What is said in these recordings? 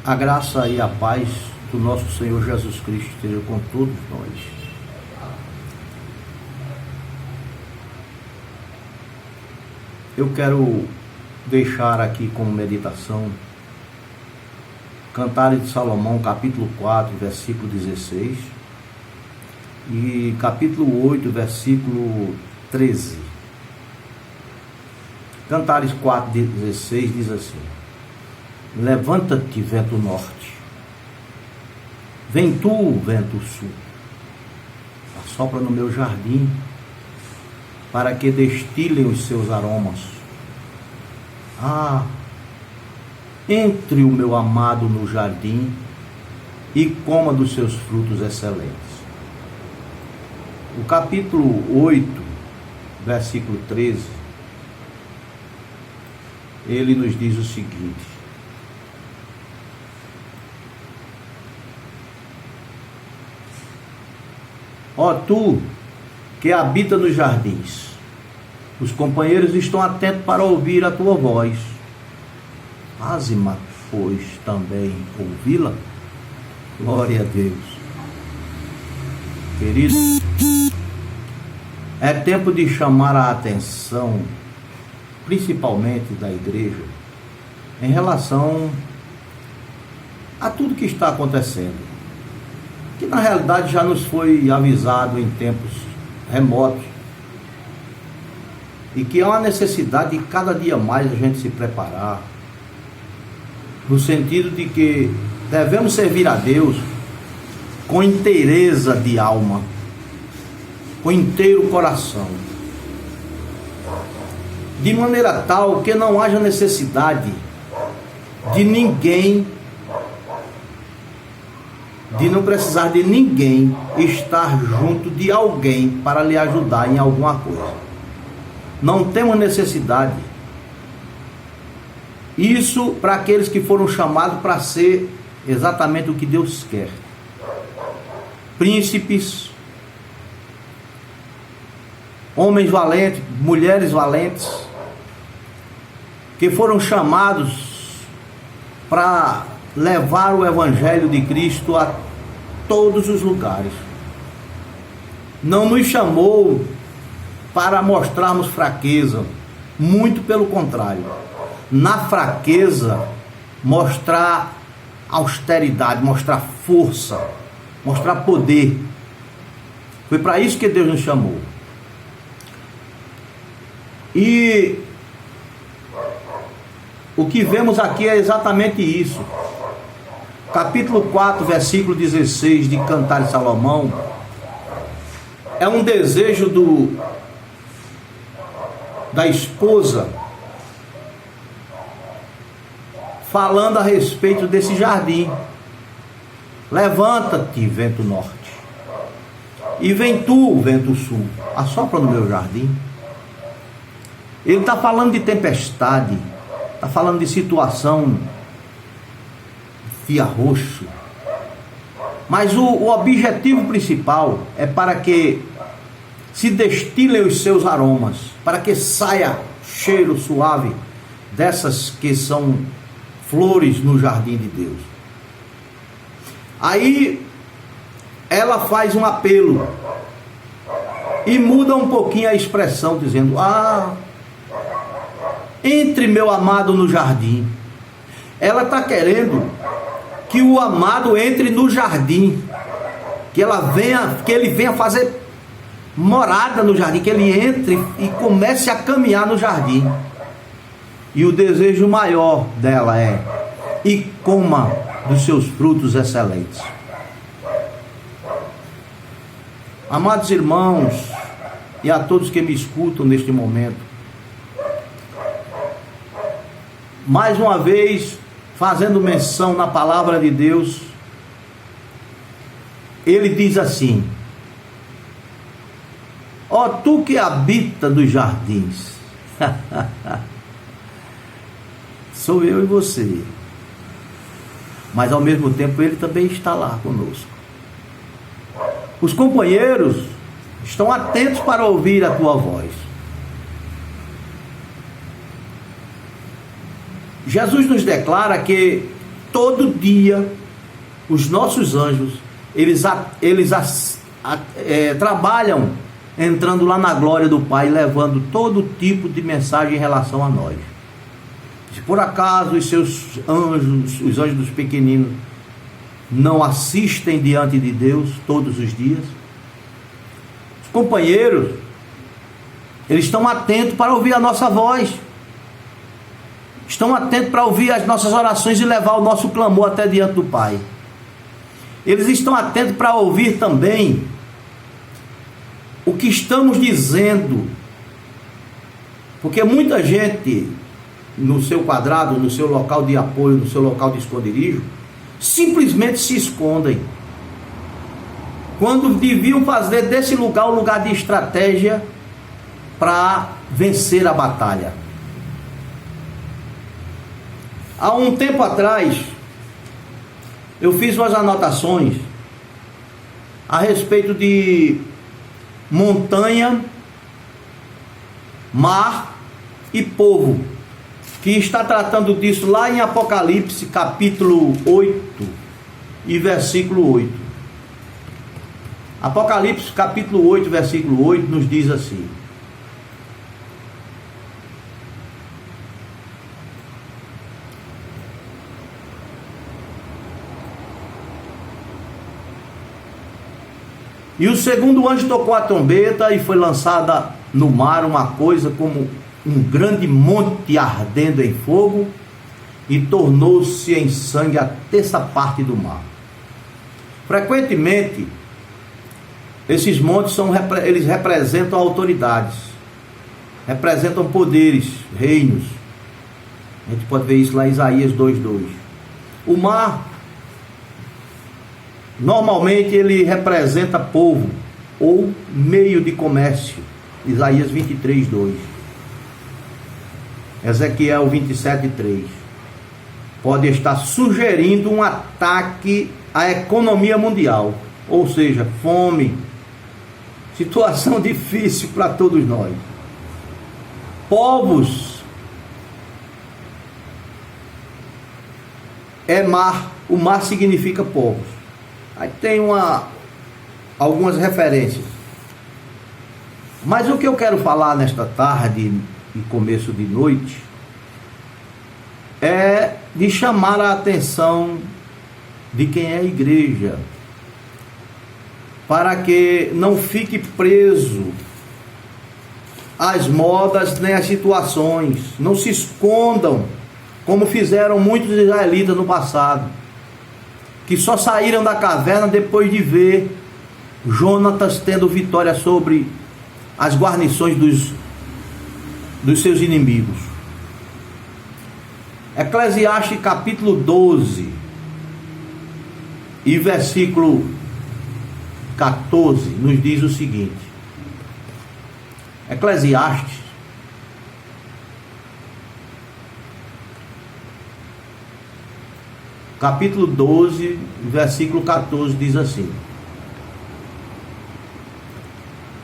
A graça e a paz do nosso Senhor Jesus Cristo esteja com todos nós. Eu quero deixar aqui como meditação Cantares de Salomão, capítulo 4, versículo 16 e capítulo 8, versículo 13. Cantares 4, 16 diz assim: levanta-te, vento norte, vem tu, vento sul, assopra no meu jardim, para que destilem os seus aromas. Entre o meu amado no jardim e coma dos seus frutos excelentes. O capítulo 8, versículo 13, ele nos diz o seguinte: ó tu que habita nos jardins, os companheiros estão atentos para ouvir a tua voz. Faze-me, pois, também ouvi-la. Glória a Deus. Querido, é tempo de chamar a atenção, principalmente da igreja, em relação a tudo que está acontecendo, que na realidade já nos foi avisado em tempos remotos, e que há uma necessidade de cada dia mais a gente se preparar, no sentido de que devemos servir a Deus com inteireza de alma, com inteiro coração, de maneira tal que não haja necessidade de ninguém, de não precisar de ninguém estar junto de alguém para lhe ajudar em alguma coisa. Não temos necessidade. Isso para aqueles que foram chamados para ser exatamente o que Deus quer. Príncipes, homens valentes, mulheres valentes, que foram chamados para levar o Evangelho de Cristo a todos os lugares. Não nos chamou para mostrarmos fraqueza, muito pelo contrário. Na fraqueza, mostrar austeridade, mostrar força, mostrar poder. Foi para isso que Deus nos chamou. E o que vemos aqui é exatamente isso. Capítulo 4, versículo 16 de Cantares de Salomão é um desejo da esposa, falando a respeito desse jardim. Levanta-te, vento norte, e vem tu, vento sul, assopra no meu jardim. Ele está falando de tempestade, está falando de situação de arroxo, mas o objetivo principal é para que se destilem os seus aromas, para que saia cheiro suave dessas que são flores no jardim de Deus. Aí ela faz um apelo e muda um pouquinho a expressão, dizendo: entre meu amado no jardim. Ela está querendo que o amado entre no jardim, que ele venha fazer morada no jardim, que ele entre e comece a caminhar no jardim. E o desejo maior dela é: e coma dos seus frutos excelentes. Amados irmãos, e a todos que me escutam neste momento, mais uma vez, fazendo menção na palavra de Deus, ele diz assim: ó tu que habita nos jardins. Sou eu e você, mas ao mesmo tempo ele também está lá conosco. Os companheiros estão atentos para ouvir a tua voz. Jesus nos declara que todo dia os nossos anjos, eles trabalham entrando lá na glória do Pai, levando todo tipo de mensagem em relação a nós. Se por acaso os seus anjos, os anjos dos pequeninos, não assistem diante de Deus todos os dias, os companheiros, eles estão atentos para ouvir a nossa voz, estão atentos para ouvir as nossas orações e levar o nosso clamor até diante do Pai. Eles estão atentos para ouvir também o que estamos dizendo, porque muita gente no seu quadrado, no seu local de apoio, no seu local de esconderijo, simplesmente se escondem, quando deviam fazer desse lugar um lugar de estratégia para vencer a batalha. Há um tempo atrás, eu fiz umas anotações a respeito de montanha, mar e povo, que está tratando disso lá em Apocalipse capítulo 8 e versículo 8. Apocalipse capítulo 8, versículo 8 nos diz assim: e o segundo anjo tocou a trombeta, e foi lançada no mar uma coisa como um grande monte ardendo em fogo, e tornou-se em sangue a terça parte do mar. Frequentemente, esses montes eles representam autoridades, representam poderes, reinos. A gente pode ver isso lá em Isaías 2:2. O mar, normalmente, ele representa povo ou meio de comércio. Isaías 23:2. Ezequiel 27:3. Pode estar sugerindo um ataque à economia mundial, ou seja, fome, situação difícil para todos nós. Povos é mar, o mar significa povos. Aí tem algumas referências. Mas o que eu quero falar nesta tarde e começo de noite é de chamar a atenção de quem é a igreja, para que não fique preso às modas nem às situações, não se escondam, como fizeram muitos israelitas no passado, que só saíram da caverna depois de ver Jonatas tendo vitória sobre as guarnições dos seus inimigos. Eclesiastes capítulo 12 e versículo 14 nos diz o seguinte: Eclesiastes capítulo 12, versículo 14 diz assim: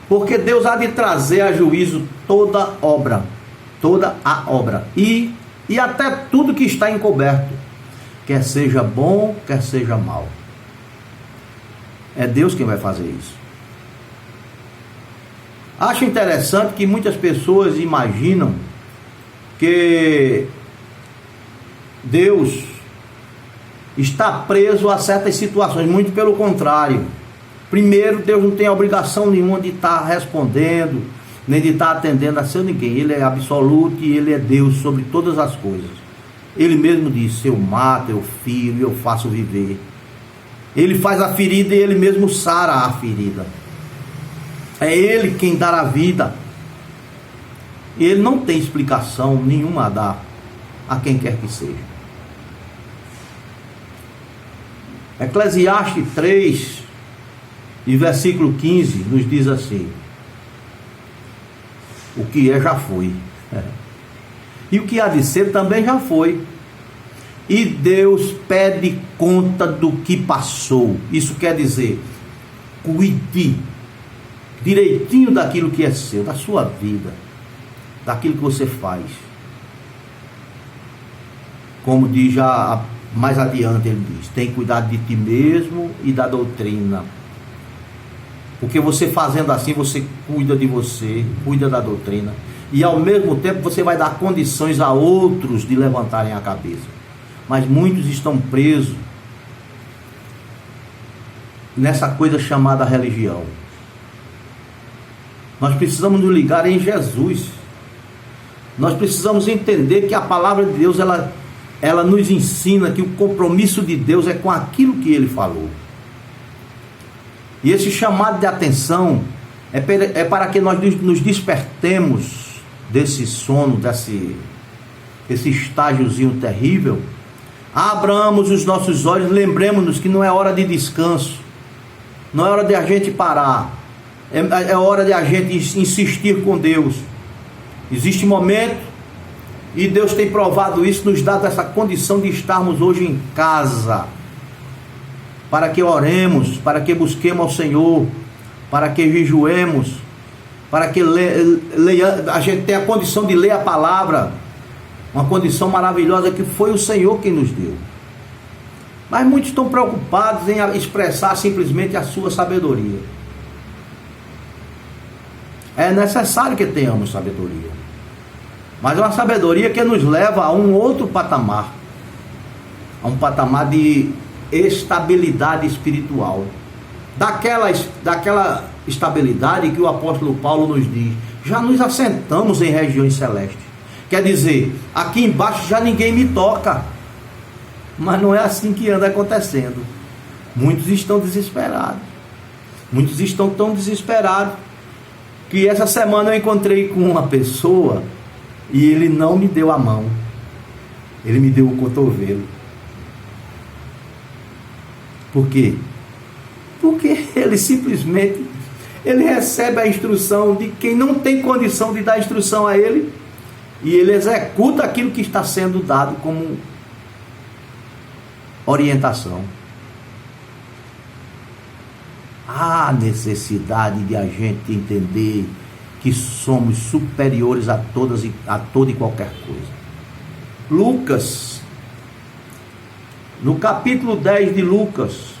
porque Deus há de trazer a juízo toda a obra, e até tudo que está encoberto, quer seja bom, quer seja mal. É Deus quem vai fazer isso. Acho interessante que muitas pessoas imaginam que Deus está preso a certas situações. Muito pelo contrário. Primeiro, Deus não tem obrigação nenhuma de estar respondendo, nem de estar atendendo a seu ninguém. Ele é absoluto e Ele é Deus sobre todas as coisas. Ele mesmo disse: eu mato, eu firo, eu faço viver. Ele faz a ferida e Ele mesmo sara a ferida. É Ele quem dá a vida. Ele não tem explicação nenhuma a dar a quem quer que seja. Eclesiastes 3 e versículo 15 nos diz assim: o que é já foi, e o que há de ser também já foi, e Deus pede conta do que passou. Isso quer dizer, cuide direitinho daquilo que é seu, da sua vida, daquilo que você faz. Como diz já mais adiante ele diz: tem cuidado de ti mesmo e da doutrina. Porque você fazendo assim, você cuida de você, cuida da doutrina. E ao mesmo tempo você vai dar condições a outros de levantarem a cabeça. Mas muitos estão presos nessa coisa chamada religião. Nós precisamos nos ligar em Jesus. Nós precisamos entender que a palavra de Deus, ela nos ensina que o compromisso de Deus é com aquilo que Ele falou. E esse chamado de atenção é para que nós nos despertemos desse sono, desse estágiozinho terrível. Abramos os nossos olhos, lembremos-nos que não é hora de descanso, não é hora de a gente parar, é hora de a gente insistir com Deus. Existe momento, e Deus tem provado isso, nos dado essa condição de estarmos hoje em casa, para que oremos, para que busquemos ao Senhor, para que jejuemos, para que a gente tenha a condição de ler a palavra, uma condição maravilhosa que foi o Senhor quem nos deu. Mas muitos estão preocupados em expressar simplesmente a sua sabedoria. É necessário que tenhamos sabedoria, mas é uma sabedoria que nos leva a um outro patamar, a um patamar de estabilidade espiritual, daquela estabilidade que o apóstolo Paulo nos diz: já nos assentamos em regiões celestes. Quer dizer, aqui embaixo já ninguém me toca. Mas não é assim que anda acontecendo. Muitos estão desesperados. Muitos estão tão desesperados que essa semana eu encontrei com uma pessoa e ele não me deu a mão, ele me deu o cotovelo. Por quê? Porque ele simplesmente recebe a instrução de quem não tem condição de dar instrução a ele, e ele executa aquilo que está sendo dado como orientação. Há necessidade de a gente entender que somos superiores a toda e qualquer coisa. Lucas, no capítulo 10 de Lucas,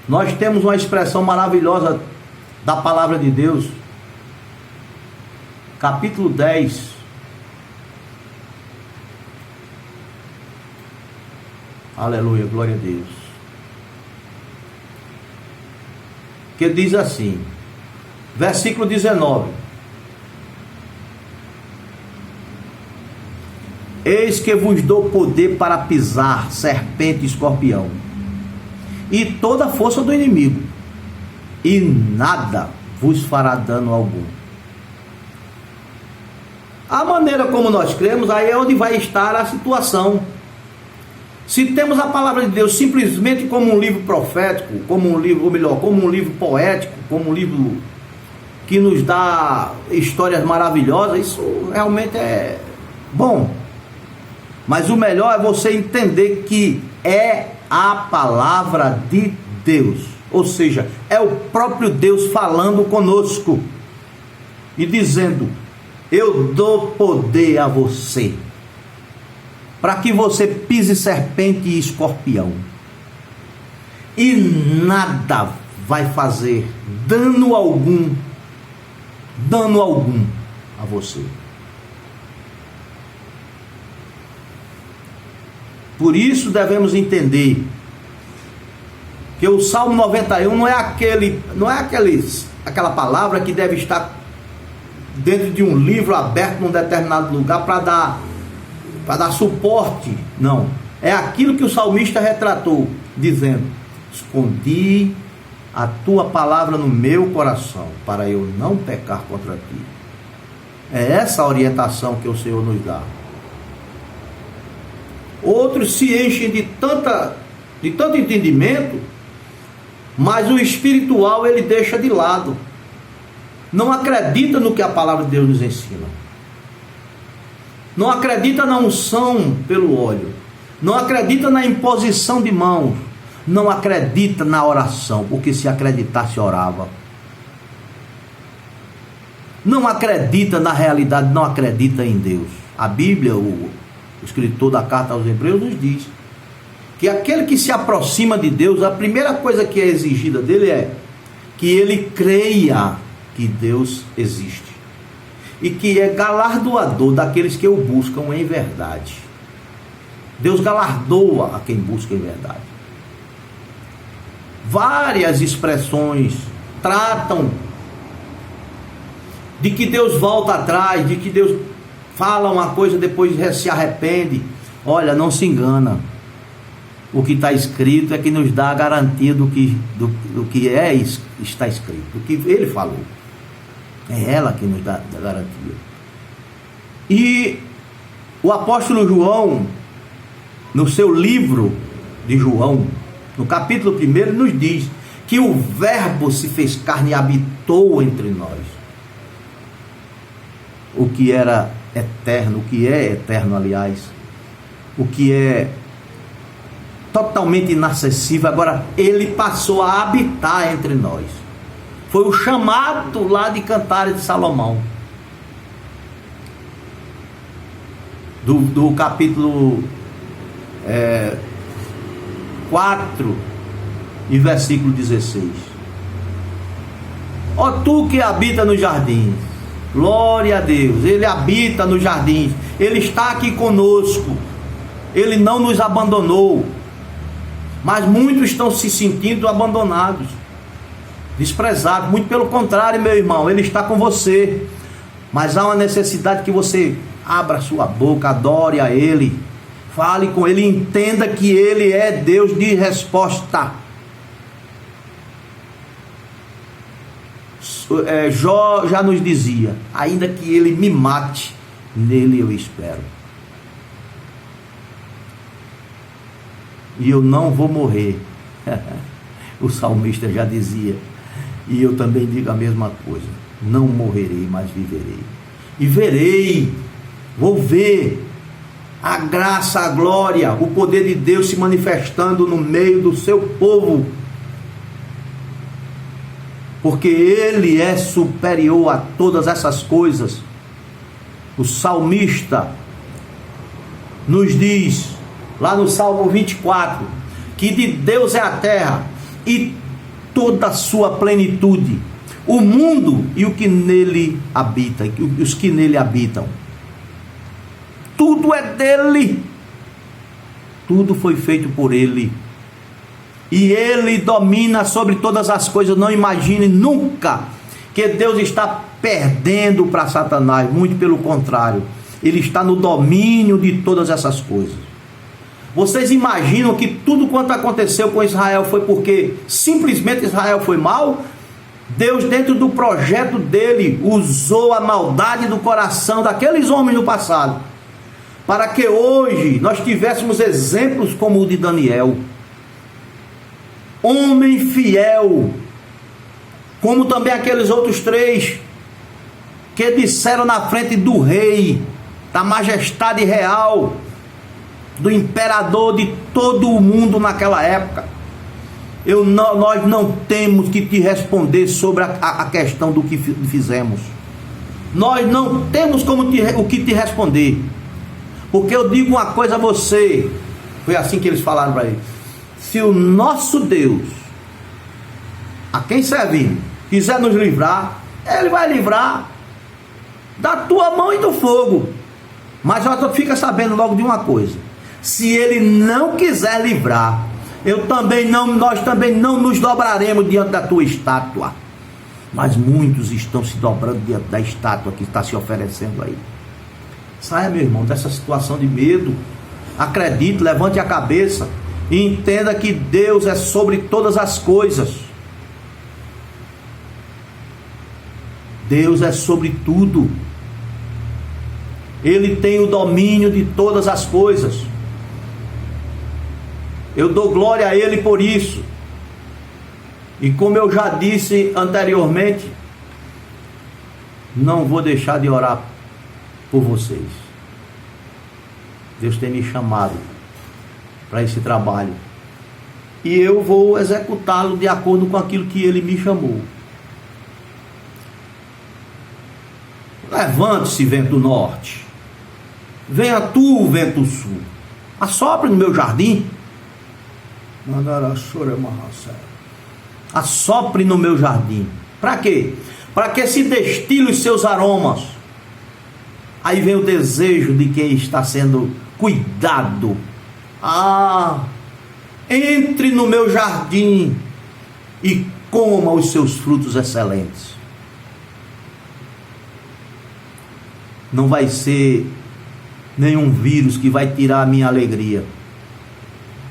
nós temos uma expressão maravilhosa da palavra de Deus. Capítulo 10. Aleluia, glória a Deus. Que diz assim, versículo 19: eis que vos dou poder para pisar serpente e escorpião, e toda a força do inimigo, e nada vos fará dano algum. A maneira como nós cremos, aí é onde vai estar a situação. Se temos a palavra de Deus simplesmente como um livro profético, como um livro, ou melhor, como um livro poético, como um livro que nos dá histórias maravilhosas, isso realmente é bom. Mas o melhor é você entender que é a palavra de Deus, ou seja, é o próprio Deus falando conosco e dizendo: eu dou poder a você para que você pise serpente e escorpião, e nada vai fazer dano algum a você. Por isso devemos entender que o Salmo 91 não é aquela palavra que deve estar dentro de um livro aberto num determinado lugar para dar suporte. Não, é aquilo que o salmista retratou, dizendo: escondi a tua palavra no meu coração, para eu não pecar contra ti. É essa a orientação que o Senhor nos dá. Outros se enchem de tanto entendimento, mas o espiritual ele deixa de lado. Não acredita no que a palavra de Deus nos ensina. Não acredita na unção pelo óleo. Não acredita na imposição de mãos. Não acredita na oração, porque se acreditasse orava. Não acredita na realidade, não acredita em Deus. A Bíblia, o escritor da carta aos Hebreus, nos diz que aquele que se aproxima de Deus, a primeira coisa que é exigida dele é que ele creia que Deus existe e que é galardoador daqueles que o buscam em verdade. Deus galardoa a quem busca em verdade. Várias expressões tratam de que Deus volta atrás, de que Deus fala uma coisa, depois se arrepende. Olha, não se engana. O que está escrito é que nos dá a garantia do que está escrito, do que ele falou. É ela que nos dá a garantia. E o apóstolo João, no seu livro de João, no capítulo 1, nos diz que o Verbo se fez carne e habitou entre nós. O que era eterno, o que é eterno, aliás, o que é totalmente inacessível, agora ele passou a habitar entre nós. Foi o chamado lá de Cantares de Salomão, do capítulo 4 e versículo 16. Ó tu que habita nos jardins, glória a Deus, ele habita nos jardins, ele está aqui conosco, ele não nos abandonou, mas muitos estão se sentindo abandonados, desprezados. Muito pelo contrário, meu irmão, ele está com você, mas há uma necessidade que você abra sua boca, adore a ele, fale com ele, entenda que ele é Deus de resposta. Jó já nos dizia: ainda que ele me mate, nele eu espero. E eu não vou morrer. O salmista já dizia, e eu também digo a mesma coisa: não morrerei, mas viverei. E verei, vou ver a graça, a glória, o poder de Deus se manifestando no meio do seu povo. Porque ele é superior a todas essas coisas. O salmista nos diz, lá no Salmo 24, que de Deus é a terra e toda a sua plenitude, o mundo e o que nele habita, os que nele habitam. Tudo é dele, tudo foi feito por ele, e ele domina sobre todas as coisas. Não imagine nunca que Deus está perdendo para Satanás, muito pelo contrário, ele está no domínio de todas essas coisas. Vocês imaginam que tudo quanto aconteceu com Israel foi porque simplesmente Israel foi mal? Deus, dentro do projeto dele, usou a maldade do coração daqueles homens no passado, para que hoje nós tivéssemos exemplos como o de Daniel, homem fiel, como também aqueles outros 3 que disseram na frente do rei, da majestade real, do imperador de todo o mundo naquela época: nós não temos que te responder sobre a questão do que fizemos. Nós não temos o que te responder, porque eu digo uma coisa a você, foi assim que eles falaram para ele: se o nosso Deus, a quem servimos, quiser nos livrar, ele vai livrar da tua mão e do fogo. Mas nós fica sabendo logo de uma coisa: se ele não quiser livrar, nós também não nos dobraremos diante da tua estátua. Mas muitos estão se dobrando diante da estátua que está se oferecendo aí. Saia, meu irmão, dessa situação de medo. Acredite, levante a cabeça e entenda que Deus é sobre todas as coisas. Deus é sobre tudo. Ele tem o domínio de todas as coisas. Eu dou glória a Ele por isso. E como eu já disse anteriormente, não vou deixar de orar por vocês. Deus tem me chamado para esse trabalho, e eu vou executá-lo de acordo com aquilo que Ele me chamou. Levante-se, vento do norte. venha tu, vento sul, assopre no meu jardim. Assopre no meu jardim. Para quê? Para que se destile os seus aromas. Aí vem o desejo de quem está sendo cuidado. Entre no meu jardim e coma os seus frutos excelentes. Não vai ser nenhum vírus que vai tirar a minha alegria.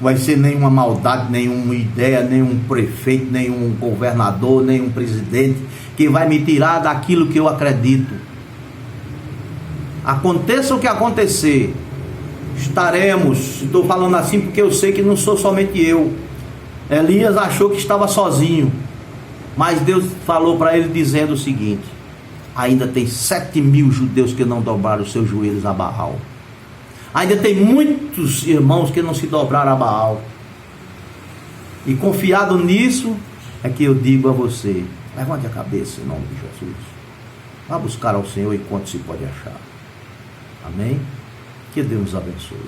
Vai ser nenhuma maldade, nenhuma ideia, nenhum prefeito, nenhum governador, nenhum presidente que vai me tirar daquilo que eu acredito. Aconteça o que acontecer, estaremos, estou falando assim porque eu sei que não sou somente eu. Elias achou que estava sozinho, mas Deus falou para ele dizendo o seguinte: ainda tem 7.000 judeus que não dobraram os seus joelhos a Baal. Ainda tem muitos irmãos que não se dobraram a Baal. E confiado nisso, é que eu digo a você: levante a cabeça em nome de Jesus. Vá buscar ao Senhor enquanto se pode achar. Amém? Que Deus nos abençoe.